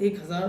1000